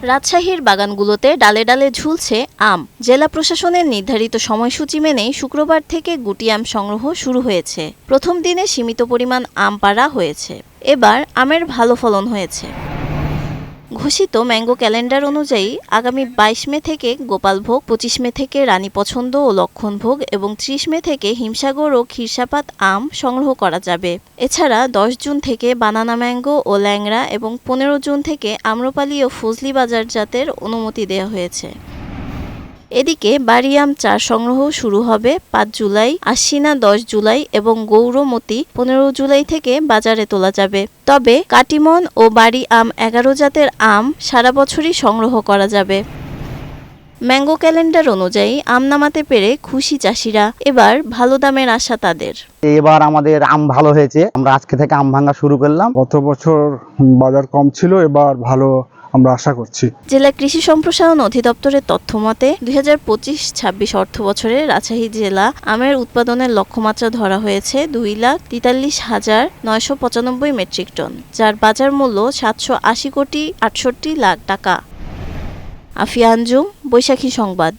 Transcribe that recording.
রাজশাহীর বাগানগুলোতে ডালে ডালে ঝুলছে আম। জেলা প্রশাসনের নির্ধারিত সময়সূচি মেনেই শুক্রবার থেকে গুটি আম সংগ্রহ শুরু হয়েছে। প্রথম দিনে সীমিত পরিমাণ আম পাড়া হয়েছে। এবার আমের ভালো ফলন হয়েছে। ঘোষিত ম্যাঙ্গো ক্যালেন্ডার অনুযায়ী আগামী ২২ মে থেকে গোপালভোগ, ২৫ মে থেকে রানী পছন্দ ও লক্ষণভোগ এবং ৩০ মে থেকে হিমসাগর ও ক্ষীরসাপাত আম সংগ্রহ করা যাবে। এছাড়া ১০ জুন থেকে বানানা ম্যাঙ্গো ও ল্যাংড়া এবং ১৫ জুন থেকে আম্রপালি ও ফজলি বাজার জাতের অনুমতি দেওয়া হয়েছে। এদিকে বাড়ি আম ৪ সংগ্রহ শুরু হবে ৫ জুলাই, আশ্বিনা ১০ জুলাই এবং গৌরমতি ১৫ জুলাই থেকে বাজারে তোলা যাবে। তবে কাটিমন ও বাড়ি আম ১১ জাতের আম সারা বছরই সংগ্রহ করা যাবে। ম্যাঙ্গো ক্যালেন্ডার অনুযায়ী আম নামাতে পেরে খুশি চাষিরা। এবার ভালো দামের আশা তাদের। এবার আমাদের আম ভালো হয়েছে, আমরা আজকে থেকে আম ভাঙা শুরু করলাম। গত বছর বাজার কম ছিল, এবার ভালো আমরা আশা করছি। জেলা কৃষি সম্প্রসারণ অধিদপ্তরের তথ্য মতে ২০২৫-২৬ অর্থবছরে রাজশাহী জেলা আমের উৎপাদনের লক্ষ্যমাত্রা ধরা হয়েছে ২,৪৩,৯৯৫ মেট্রিক টন, যার বাজার মূল্য ৭৮০ কোটি ৬৮ লাখ টাকা। আফিয়া আঞ্জুম, বৈশাখী সংবাদ।